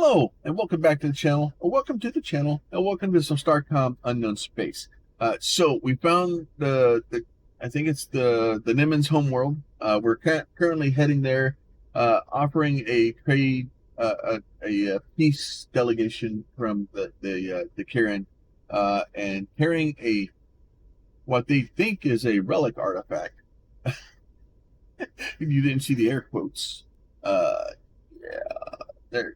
Hello, and welcome back to the channel, or welcome to the channel, and welcome to some Starcom Unknown Space. So we found I think it's the Nimitz homeworld. We're currently heading there, offering a trade, a peace delegation from the Karen, and carrying what they think is a relic artifact. You didn't see the air quotes. Yeah, there.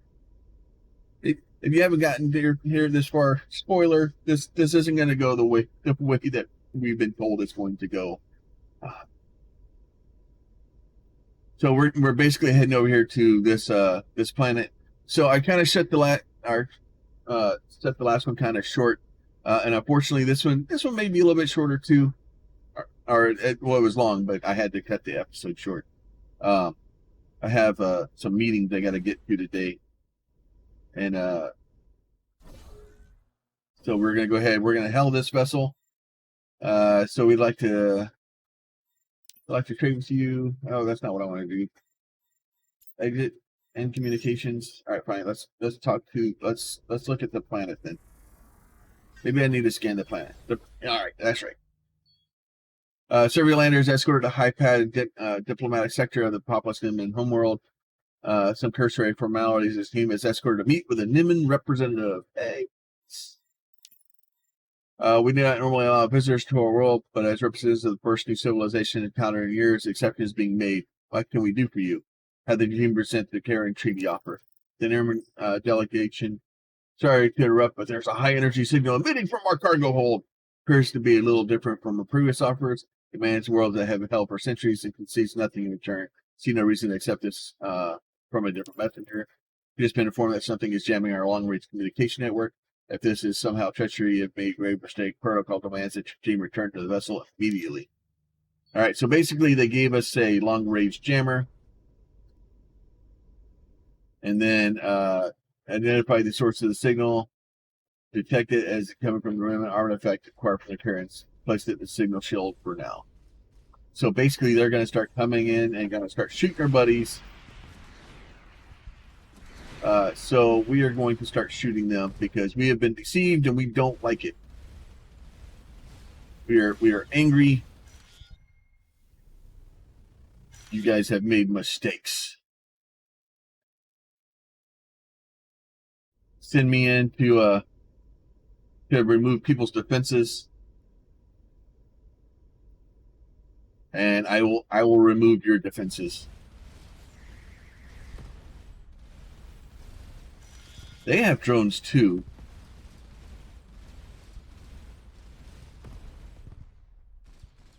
If you haven't gotten here this far, spoiler: this isn't going to go the way that we've been told it's going to go. So we're basically heading over here to this planet. So I kind of set the last one kind of short, and unfortunately this one may be a little bit shorter too, it was long, but I had to cut the episode short. I have some meetings I got to get to today, and so we're gonna go ahead. We're gonna hail this vessel. So we'd like to trade with you. Oh, that's not what I want to do. Exit and communications. All right, fine. Let's look at the planet then. Maybe I need to scan the planet. All right, that's right. Survey landers escorted a high-pad diplomatic sector of the populous Nimitz homeworld. Some cursory formalities. His team is escorted to meet with a Nimitz representative. Hey. We do not normally allow visitors to our world, but as representatives of the first new civilization encountered in years, exception is being made. What can we do for you? Had the team present the Karen treaty offer. The Nimitz delegation. Sorry to interrupt, but there's a high energy signal emitting from our cargo hold. Appears to be a little different from the previous offers. It demands worlds that have been held for centuries and concedes nothing in return. See no reason to accept this from a different messenger. We've just been informed that something is jamming our long-range communication network. If this is somehow treachery, you've made a grave mistake. Protocol demands that your team return to the vessel immediately. All right, so basically they gave us a long-range jammer, and then identify the source of the signal, detect it as coming from the remnant artifact acquired from the currents, placed it in the signal shield for now. So basically they're going to start coming in and going to start shooting our buddies. So we are going to start shooting them because we have been deceived and we don't like it. We are angry. You guys have made mistakes. Send me in to remove people's defenses, and I will remove your defenses. They have drones too.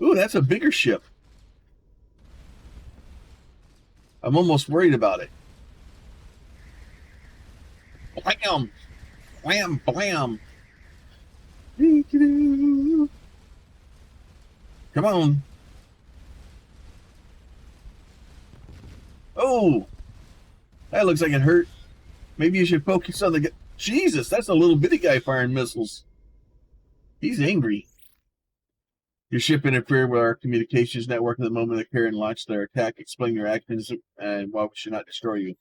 Ooh, that's a bigger ship. I'm almost worried about it. Blam! Blam! Blam! Come on. Oh! That looks like it hurt. Maybe you should focus on the... Jesus, that's a little bitty guy firing missiles. He's angry. Your ship interfered with our communications network at the moment the Karen launched their attack. Explain your actions and why we should not destroy you.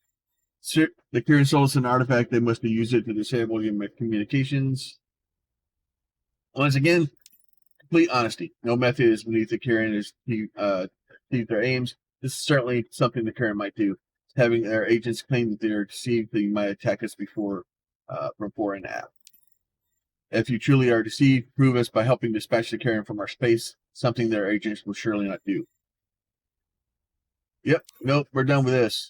The Karen sold us an artifact. They must have used it to disable your communications. Once again, complete honesty. No method is beneath the Karen to achieve their aims. This is certainly something the Karen might do. Having their agents claim that they are deceived, they might attack us before and after. If you truly are deceived, prove us by helping dispatch the Karen from our space, something their agents will surely not do. Yep, nope, we're done with this.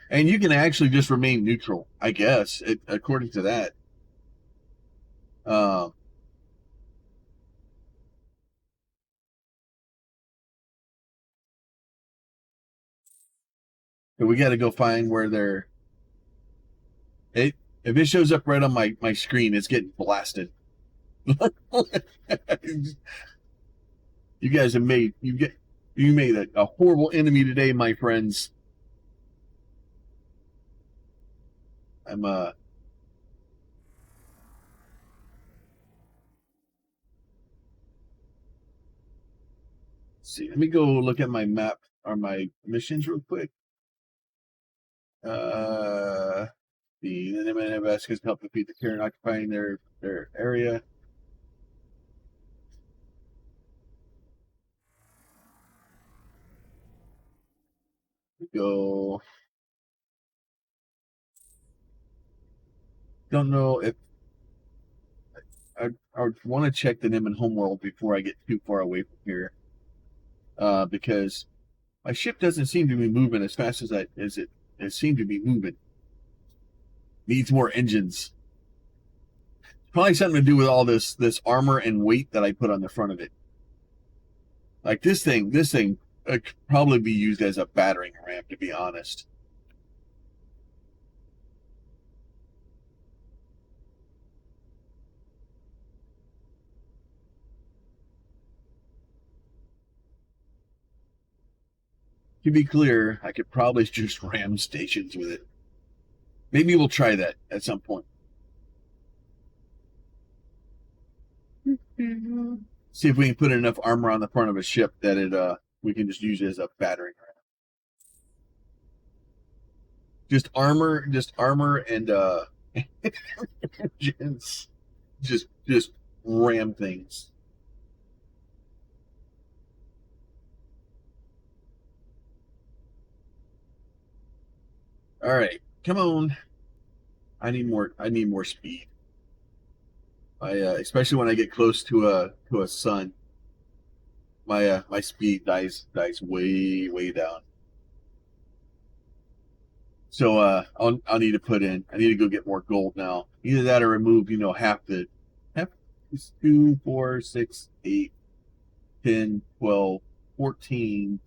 And you can actually just remain neutral, I guess, according to that. So we got to go find where they're... If it shows up right on my screen, it's getting blasted. You guys have made a horrible enemy today, my friends. See, let me go look at my map or my missions real quick. The Vasquez help defeat the Karen occupying their area. We go. Don't know if I would want to check the Nim and homeworld before I get too far away from here, because my ship doesn't seem to be moving as fast as it seemed to be moving. Needs more engines. Probably something to do with all this armor and weight that I put on the front of it. Like this thing could probably be used as a battering ram, to be honest. To be clear, I could probably just ram stations with it. Maybe we'll try that at some point. See if we can put enough armor on the front of a ship that we can just use it as a battering ram. Just armor and engines. Just ram things. All right, come on. I need more speed. Especially when I get close to a sun, my speed dies way down. So I'll need to put in. I need to go get more gold now. Either that or remove half is 2, 4, 6, 8, 10, 12, 14.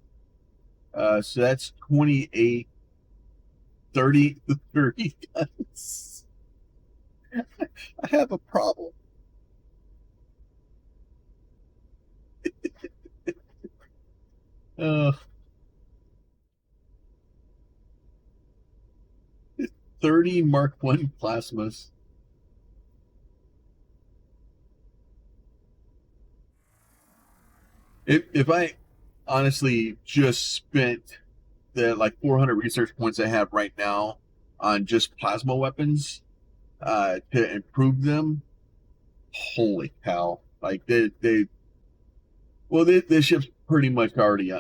So that's 28, 30 guns. I have a problem. 30 Mark I plasmas. If I honestly just spent the like 400 research points I have right now on just plasma weapons to improve them, holy cow! Like this ship's pretty much already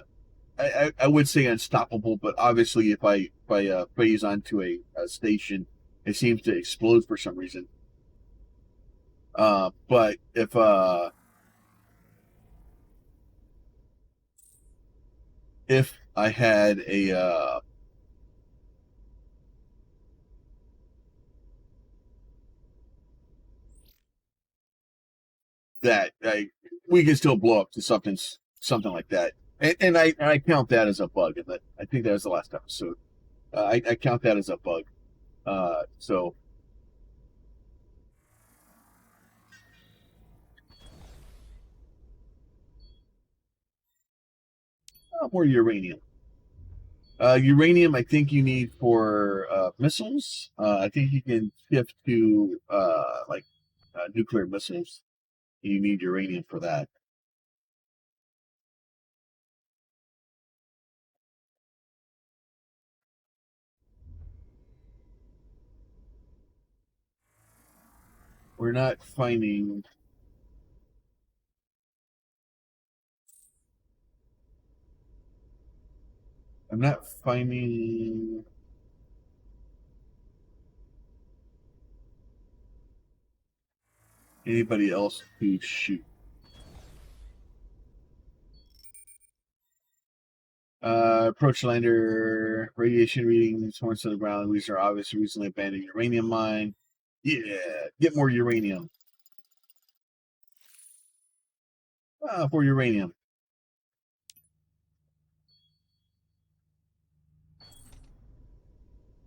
I would say unstoppable, but obviously if I phase onto a station, it seems to explode for some reason. But if I had a that we can still blow up to something like that, and I count that as a bug. And I think that was the last episode. I count that as a bug. So more uranium. Uranium, I think you need for missiles. I think you can shift to nuclear missiles. You need uranium for that. We're not finding. I'm not finding anybody else to shoot. Approach lander, radiation readings, horns to the ground. These are obviously recently abandoned uranium mine. Yeah, get more uranium. For uranium.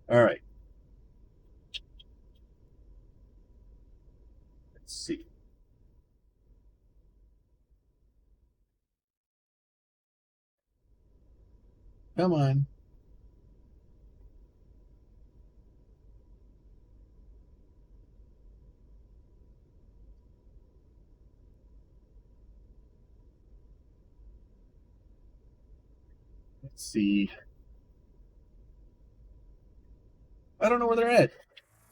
All right. Let's see. Come on. Let's see. I don't know where they're at.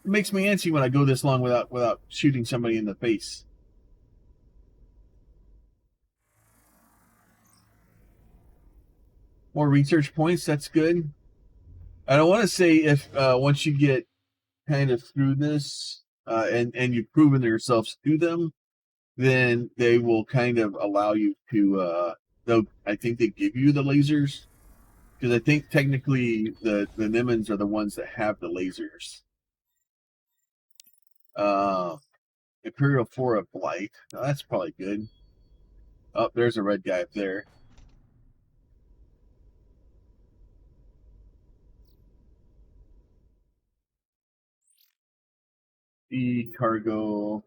It makes me antsy when I go this long without shooting somebody in the face. More research points. That's good. I don't want to say if once you get kind of through this and you've proven yourselves to them, then they will kind of allow you to. I think they give you the lasers because I think technically the Nimans are the ones that have the lasers. Imperial 4 of Blight. Oh, that's probably good. Oh, there's a red guy up there. Cargo.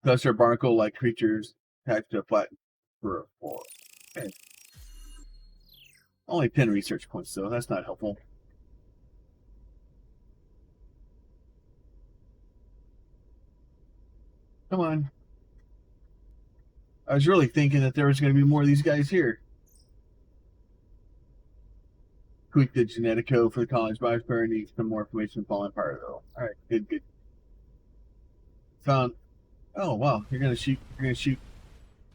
Cluster barnacle-like creatures attached to a flat for a 4. Okay. Only 10 research points, though. That's not helpful. Come on. I was really thinking that there was going to be more of these guys here. Tweak the genetic code for the colony's biosphere. Needs some more information from Fallen Empire, though. All right, good. Found. Oh wow, you're gonna shoot.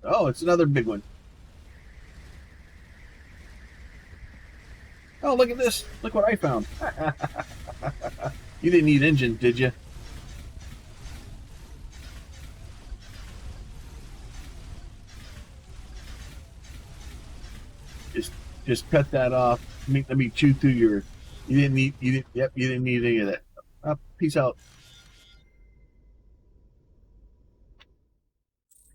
Oh, it's another big one. Oh, look at this. Look what I found. You didn't need engine, did you? Just cut that off. Let me chew through your. You didn't need. You didn't need any of that. Peace out.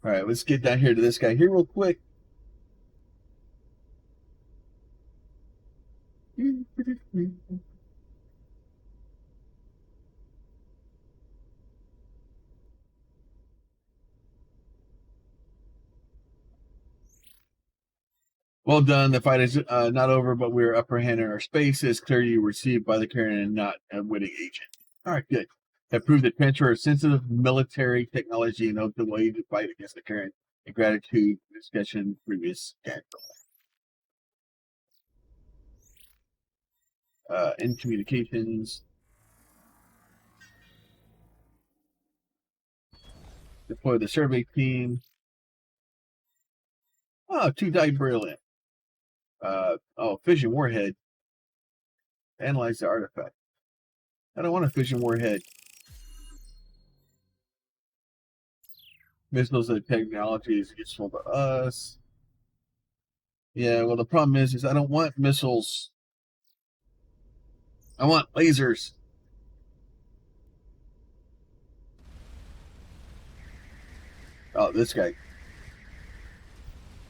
All right, let's get down here to this guy here real quick. Well done. The fight is not over, but we're upper hand in our space. It's clear you were received by the Karen and not a witting agent. All right, good. Have proved the transfer of sensitive military technology and open the way to fight against the Karen. In gratitude, discussion, previous in communications. Deploy the survey team. Oh, 2 died brilliant. Fission warhead. Analyze the artifact. I don't want a fission warhead. Missiles and technology is useful to us. Yeah, well, the problem is I don't want missiles. I want lasers. Oh, this guy.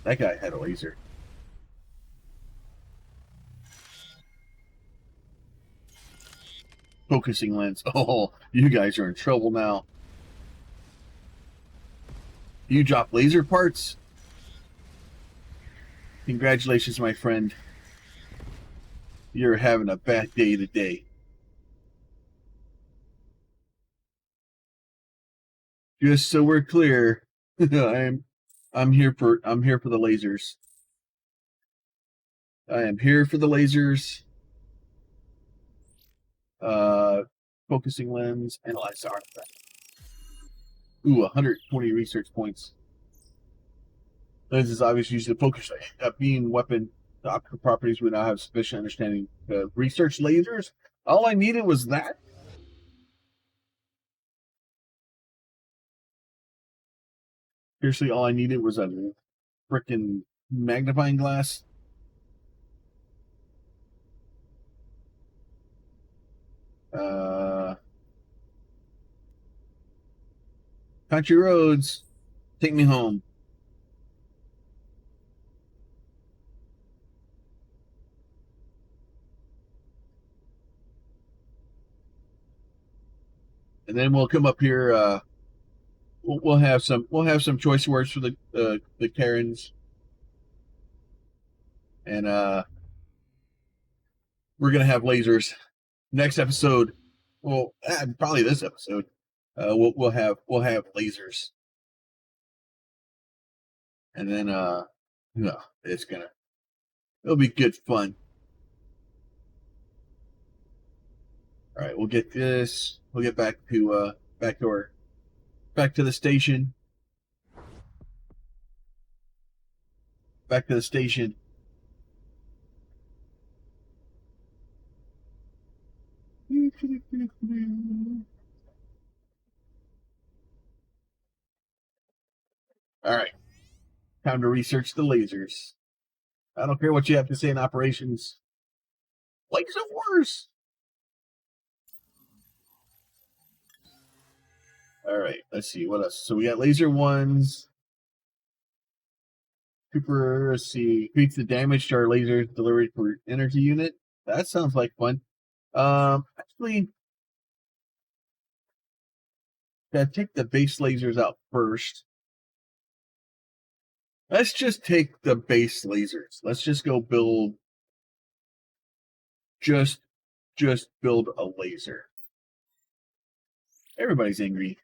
That guy had a laser. Focusing lens. Oh, you guys are in trouble now. You drop laser parts? Congratulations, my friend. You're having a bad day today. Just so we're clear, I'm here for the lasers. I am here for the lasers. Focusing lens, analyze the artifact. Ooh, 120 research points. Lens is obviously used to focus beam weapon. The optical properties we now have sufficient understanding. Research lasers. All I needed was that. Seriously, all I needed was a freaking magnifying glass. Country roads, take me home. And then we'll come up here. We'll have some choice words for the Karens, and we're gonna have lasers. Next episode, well, probably this episode, we'll have lasers, and then no, it'll be good fun. All right, we'll get this. We'll get back to back to the station. Back to the station. All right, time to research the lasers. I don't care what you have to say in operations. Laser wars. All right, let's see what else. So we got laser ones. Cooper, let's see, increase the damage to our laser delivery per energy unit. That sounds like fun. Actually, gotta take the base lasers out first. Let's just take the base lasers. Let's just go build. Just build a laser. Everybody's angry.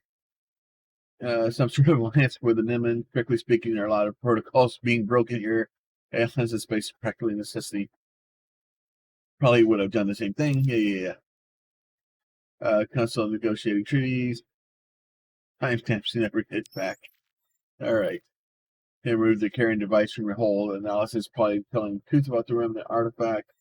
Some sort of alliance with the Niman. Strictly speaking, there are a lot of protocols being broken here. As a space practically necessity. Probably would have done the same thing. Yeah. Council negotiating treaties. Timestamps never hit back. All right. They removed the carrying device from your hold. Analysis probably telling the truth about the remnant artifact.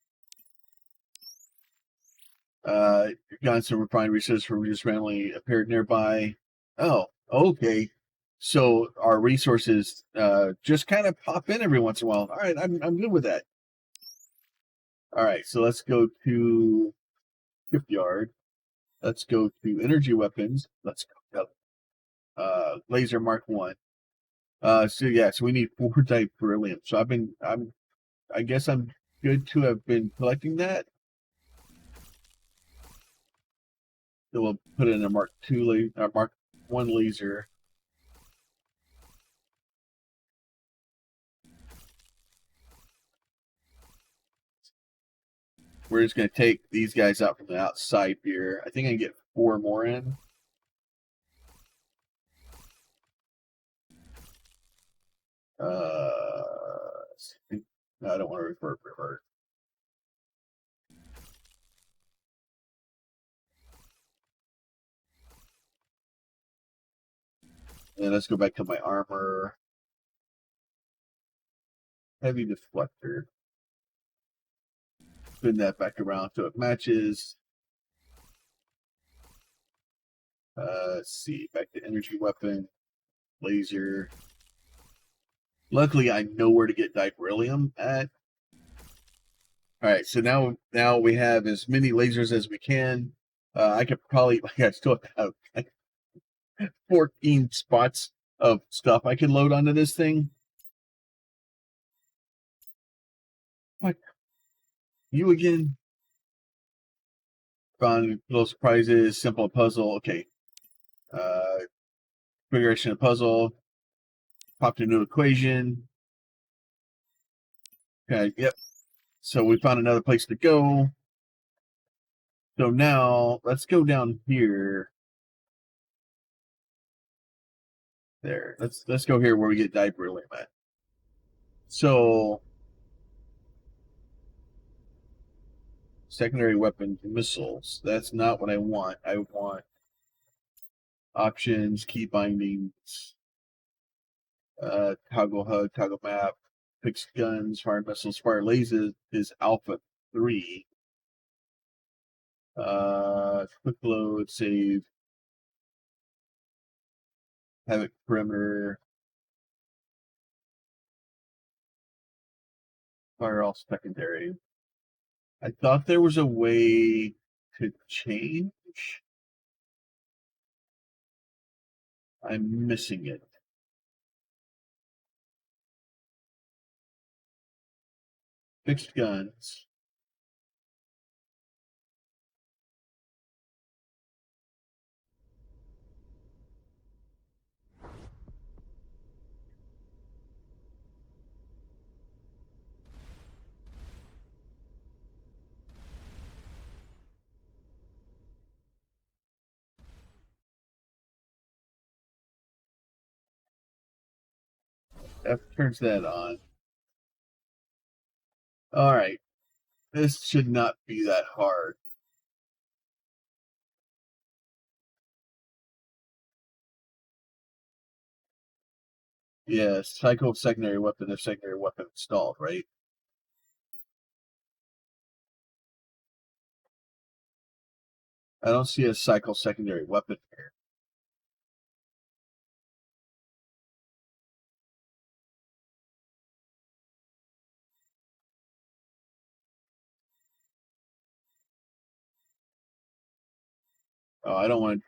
Got some refined research from just randomly appeared nearby. Oh, okay. So our resources just kind of pop in every once in a while. All right, I'm good with that. All right, so let's go to shipyard. Let's go to energy weapons. Let's go laser Mark 1. So we need 4 type beryllium. So I guess I'm good to have been collecting that. So we'll put in a Mark 2 Mark 1 laser. We're just going to take these guys out from the outside here. I think I can get 4 more in. No, I don't want to revert. And let's go back to my armor. Heavy deflector. Spin that back around so it matches. Let's see. Back to energy weapon. Laser. Luckily, I know where to get beryllium at. All right, so now we have as many lasers as we can. I could probably, I still have like 14 spots of stuff I can load onto this thing. What? You again? Found little surprises, simple puzzle. Okay. Configuration of puzzle. Popped a new equation. Okay, yep. So we found another place to go. So now let's go down here. There. Let's go here where we get beryllium at. So secondary weapons, missiles. That's not what I want. I want options, key bindings, toggle HUD, toggle map, fixed guns, fire missiles, fire lasers is Alpha 3. Quick load, save, havoc perimeter, fire all secondary. I thought there was a way to change. I'm missing it. Fixed guns. F turns that on. All right. This should not be that hard. Yeah, cycle secondary weapon if secondary weapon installed, right? I don't see a cycle secondary weapon here. Oh, I don't want to.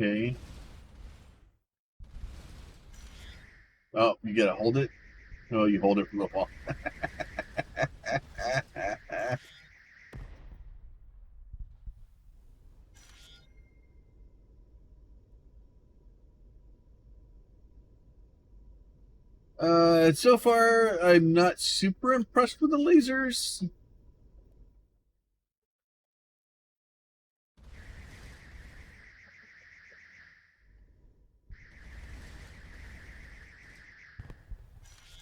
Okay. Oh, you gotta hold it? No, you hold it from the wall. So far, I'm not super impressed with the lasers.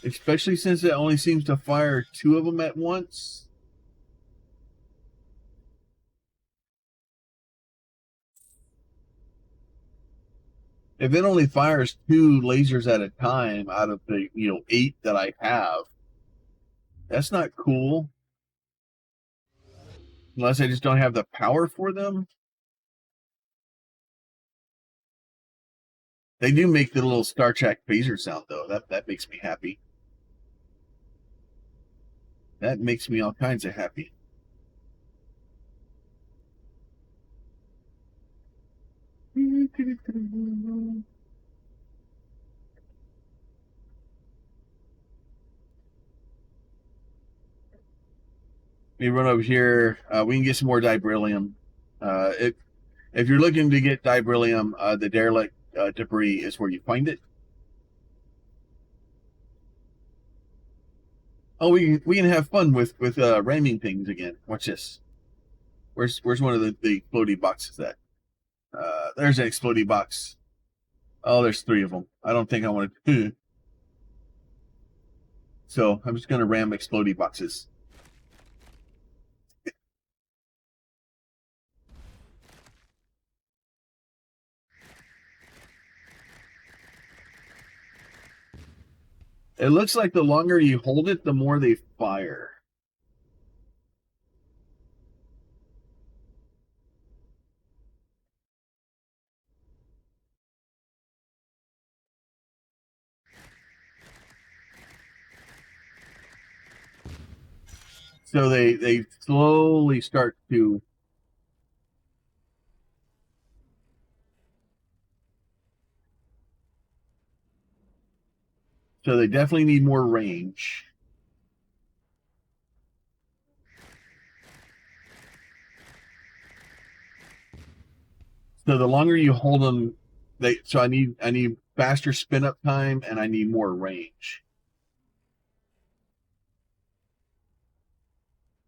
Especially since it only seems to fire 2 of them at once. If it only fires 2 lasers at a time out of the 8 that I have, that's not cool. Unless I just don't have the power for them. They do make the little Star Trek phaser sound though. That makes me happy. That makes me all kinds of happy. We run over here. We can get some more diberyllium. If you're looking to get diberyllium, the derelict debris is where you find it. Oh, we can have fun with ramming things again. Watch this. Where's one of the floaty boxes at? There's an explodey box. Oh, there's 3 of them. I don't think I want to. So I'm just gonna ram explodey boxes. It looks like the longer you hold it, the more they fire. So they slowly start to. So they definitely need more range. So the longer you hold them, so I need faster spin up time and I need more range.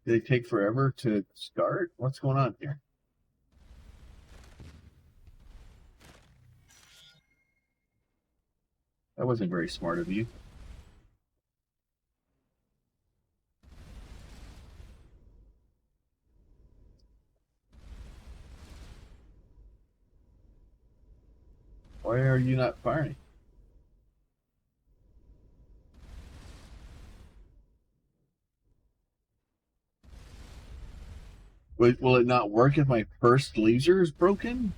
Do they take forever to start? What's going on here? That wasn't very smart of you. Why are you not firing? Will it not work if my first laser is broken?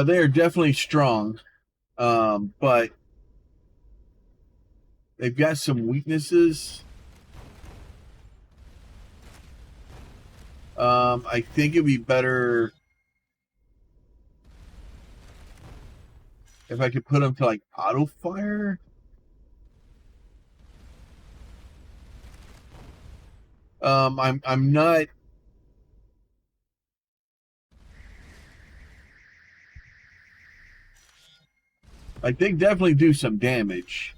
They are definitely strong, but they've got some weaknesses. I think it'd be better if I could put them to like auto fire. I'm not. Like they definitely do some damage,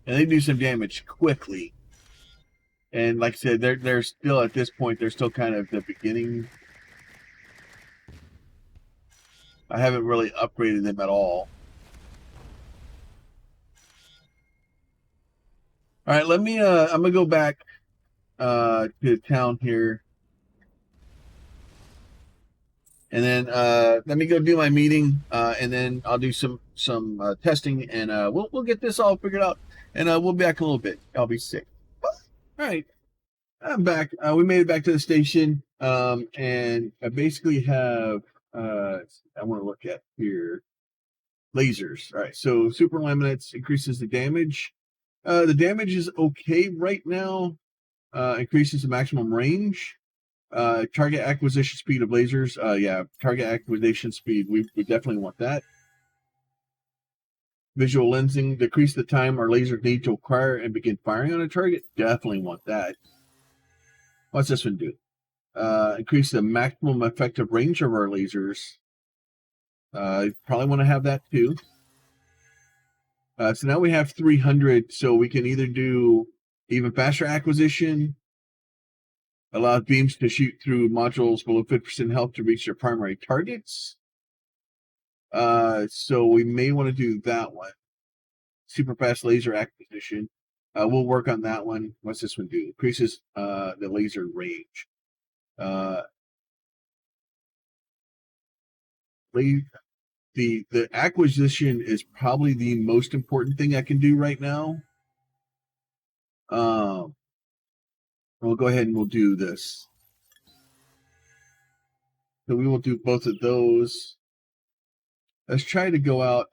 and they do some damage quickly. And like I said, they're still at this point. They're still kind of the beginning. I haven't really upgraded them at all. All right, let me. I'm gonna go back to town here, and then let me go do my meeting, and then I'll do some testing, and we'll get this all figured out, and we'll be back in a little bit. I'll be sick. All right, I'm back. We made it back to the station, and I basically have. I want to look at here. Lasers. All right, so super laminates increases the damage. The damage is okay right now. Increases the maximum range. Target acquisition speed of lasers. Yeah, target acquisition speed. We definitely want that. Visual lensing. Decrease the time our lasers need to acquire and begin firing on a target. Definitely want that. What's this one do? Increase the maximum effective range of our lasers. Probably want to have that too. So now we have 300, so we can either do even faster acquisition, allows beams to shoot through modules below 50% health to reach their primary targets. So we may want to do that one. Super fast laser acquisition. We'll work on that one. What's this one do? Increases the laser range. The acquisition is probably the most important thing I can do right now. We'll go ahead and we'll do this. So we will do both of those. Let's try to go out.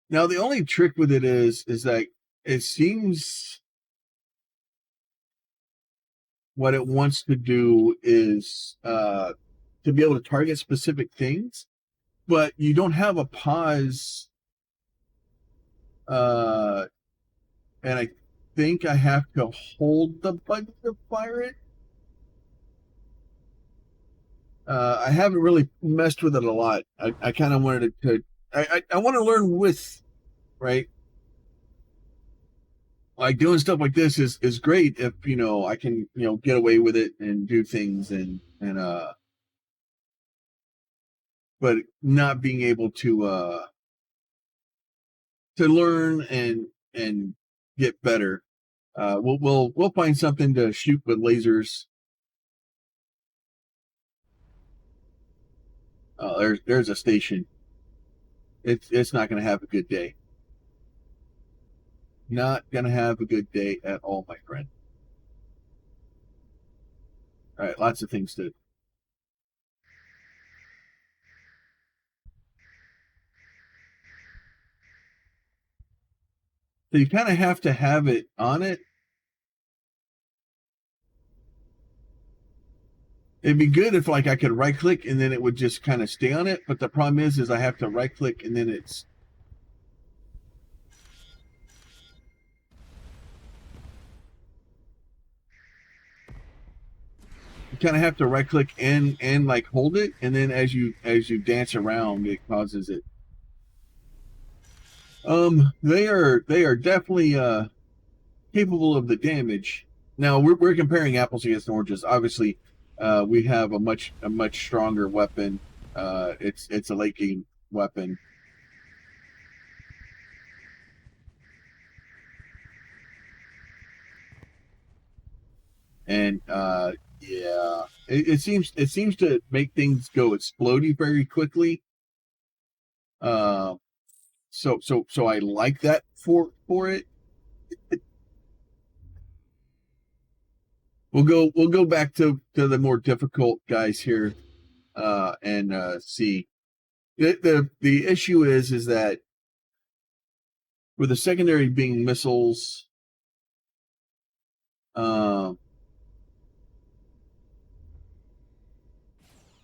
Now the only trick with it is that it seems what it wants to do is to be able to target specific things, but you don't have a pause. And I think I have to hold the button to fire it. I haven't really messed with it a lot. I kind of wanted to. I want to learn with, right? Like doing stuff like this is great if I can get away with it and do things and but not being able to learn and get better. We'll find something to shoot with lasers. There's a station. It's not going to have a good day. Not going to have a good day at all, my friend. All right, lots of things to. So you kind of have to have it on it. It'd be good if like I could right click and then it would just kind of stay on it. But the problem is I have to right click and then it's. You kind of have to right click and like hold it, and then as you dance around, it causes it. They are definitely capable of the damage. Now we're comparing apples against oranges. Obviously, we have a much stronger weapon. It's a late game weapon. And yeah, it seems to make things go explodey very quickly. So I like that for it. We'll go back to the more difficult guys here, and see. The issue is that with the secondary being missiles,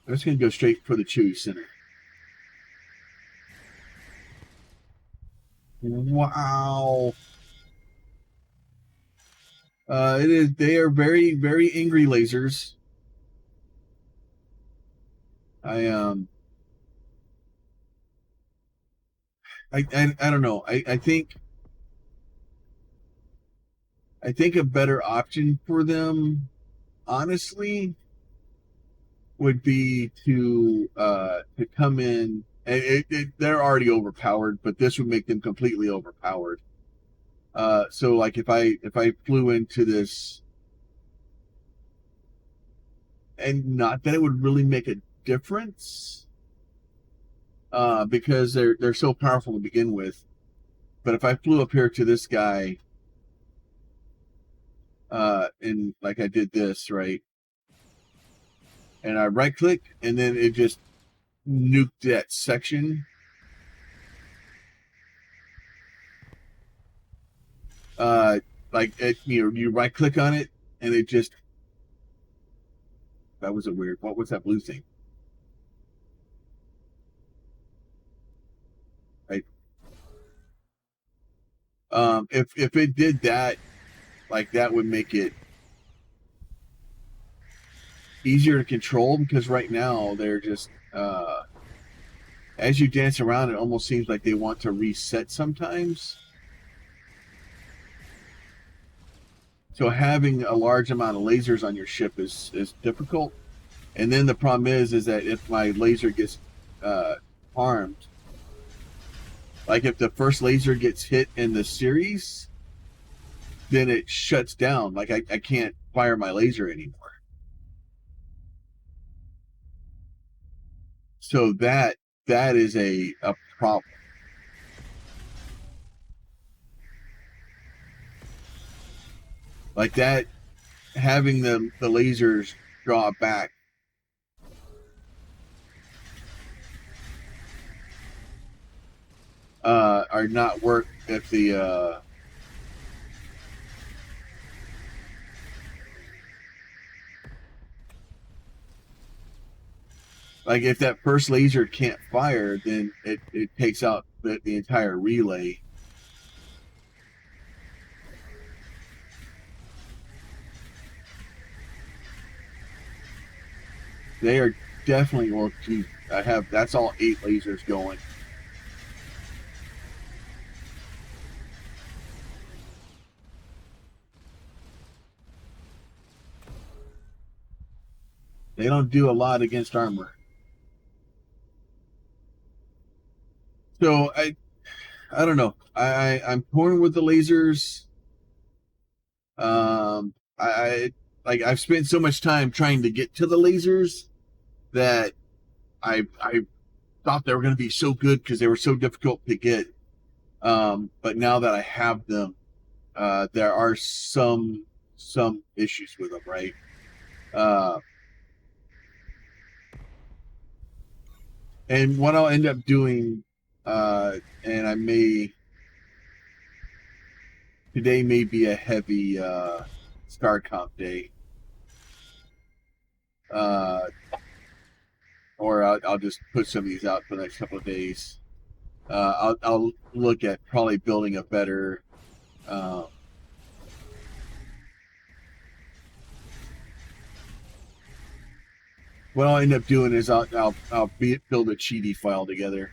I'm just gonna go straight for the Chewy Center. Wow. It is. They are very angry lasers. I I don't know. I think I think a better option for them, honestly, would be to come in. And they're already overpowered, but this would make them completely overpowered. So like if I flew into this, and not that it would really make a difference, because they're so powerful to begin with. But if I flew up here to this guy, and like I did this, right, and I right click, and then it just nuked that section. Like you right click on it, and it just, that was a weird. What was that blue thing? Right. If it did that, like that would make it easier to control, because right now they're just as you dance around, it almost seems like they want to reset sometimes. So having a large amount of lasers on your ship is difficult. And then the problem is that if my laser gets harmed, like if the first laser gets hit in the series, then it shuts down. Like I can't fire my laser anymore. So that is a problem. Like that, having the lasers draw back are not work if the like if that first laser can't fire, then it takes out the entire relay. They are definitely, well, geez, I have, that's all 8 lasers going. They don't do a lot against armor. So I don't know. I'm torn with the lasers. I like I've spent so much time trying to get to the lasers that I thought they were going to be so good because they were so difficult to get. But now that I have them, there are some issues with them, right? Uh, and what I'll end up doing, and I may, today may be a heavy Starcom day, uh, or I'll just put some of these out for the next couple of days. I'll look at probably building a better. Uh, what I'll end up doing is I'll build a cheaty file together,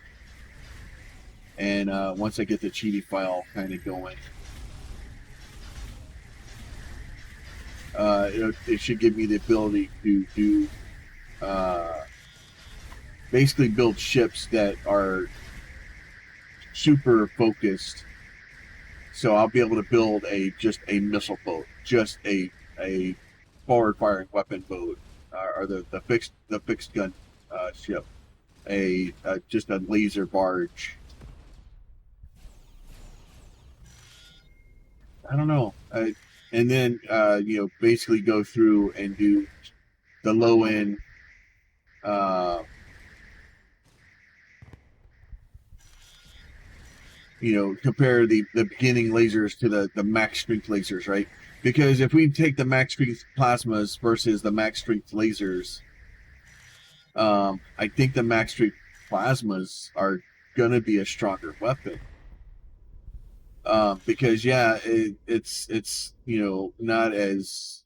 and once I get the cheaty file kind of going, it should give me the ability to do basically build ships that are super focused. So I'll be able to build just a missile boat, just a forward firing weapon boat, or the fixed gun ship, a just a laser barge. I don't know. And then basically go through and do the low end. Compare the beginning lasers to the max strength lasers, right? Because if we take the max strength plasmas versus the max strength lasers, I think the max strength plasmas are gonna be a stronger weapon. Because it's not as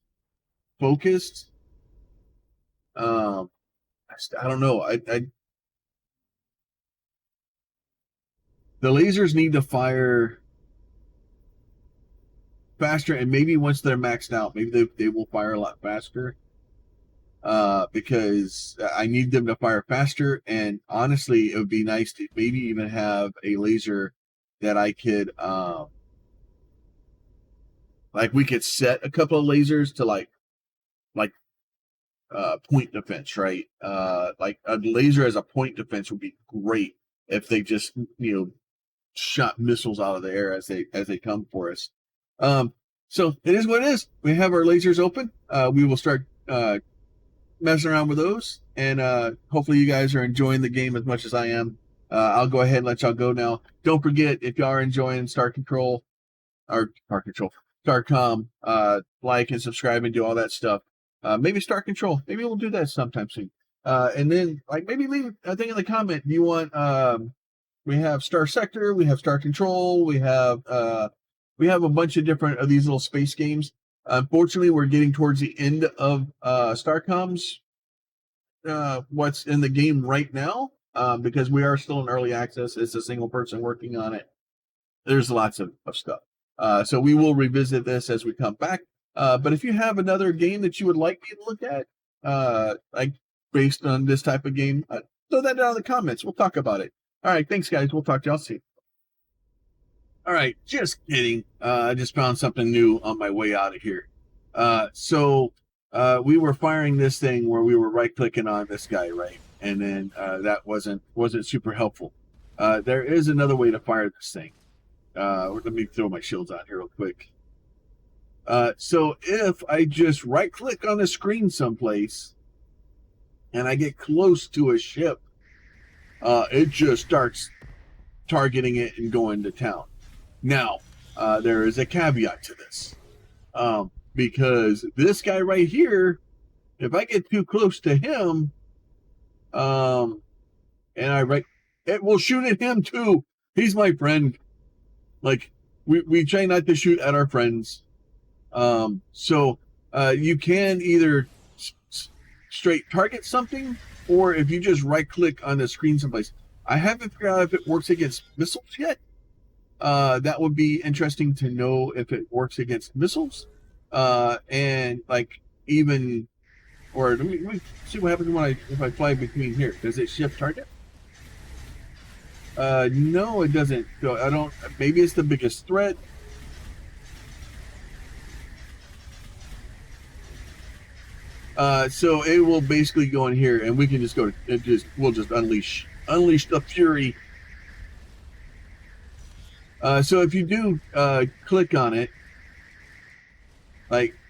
focused. Um, I don't know. The lasers need to fire faster, and maybe once they're maxed out, maybe they will fire a lot faster. Because I need them to fire faster, and honestly, it would be nice to maybe even have a laser that I could, like we could set a couple of lasers to like point defense, right? Like a laser as a point defense would be great if they just shot missiles out of the air as they come for us. So it is what it is. We have our lasers open. We will start messing around with those, and hopefully you guys are enjoying the game as much as I am. I'll go ahead and let y'all go now. Don't forget, if y'all are enjoying Starcom, like and subscribe and do all that stuff. Maybe Star Control. Maybe we'll do that sometime soon. And then like maybe leave a thing in the comment. Do you want we have Star Sector, we have Star Control, we have a bunch of different of these little space games. Unfortunately, we're getting towards the end of Starcom's what's in the game right now, because we are still in early access. It's a single person working on it. There's lots of stuff. So we will revisit this as we come back. But if you have another game that you would like me to look at, like based on this type of game, throw that down in the comments. We'll talk about it. All right, thanks, guys. We'll talk to y'all soon. All right, just kidding. I just found something new on my way out of here. So we were firing this thing where we were right-clicking on this guy, right? And then that wasn't super helpful. There is another way to fire this thing. Let me throw my shields on here real quick. So if I just right-click on the screen someplace and I get close to a ship, it just starts targeting it and going to town. Now, there is a caveat to this, because this guy right here, if I get too close to him, and it will shoot at him too. He's my friend. Like, we try not to shoot at our friends. So you can either straight target something, or if you just right click on the screen someplace. I haven't figured out if it works against missiles yet. That would be interesting to know if it works against missiles. And like even, or let me see what happens if I fly between here. Does it shift target? No, it doesn't. I don't. Maybe it's the biggest threat. So it will basically go in here, and we can just go. We'll just unleash the fury. So if you do click on it,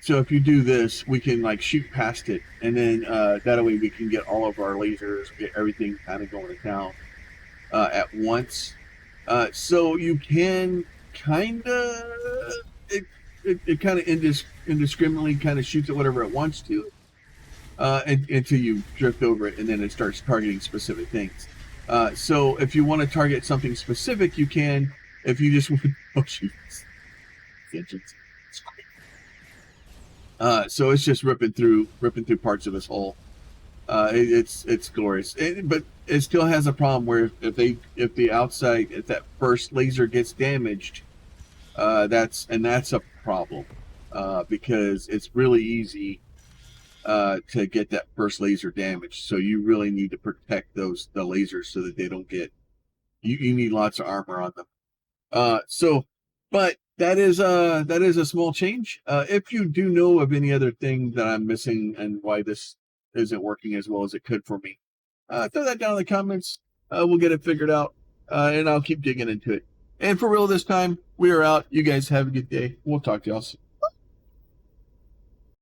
so if you do this, we can like shoot past it, and then that way we can get all of our lasers, get everything kind of going to town at once. So you can kind of it kind of indiscriminately kind of shoots at whatever it wants to, until you drift over it, and then it starts targeting specific things. So if you want to target something specific, you can. If you just want, oh shoot, it's great. So it's just ripping through parts of this hull. It's glorious, but it still has a problem where if that first laser gets damaged, that's a problem, because it's really easy to get that first laser damaged. So you really need to protect the lasers so that they don't get. You need lots of armor on them. But that is a small change. If you do know of any other thing that I'm missing and why this isn't working as well as it could for me, throw that down in the comments. We'll get it figured out, and I'll keep digging into it. And for real this time, we are out. You guys have a good day. We'll talk to y'all soon.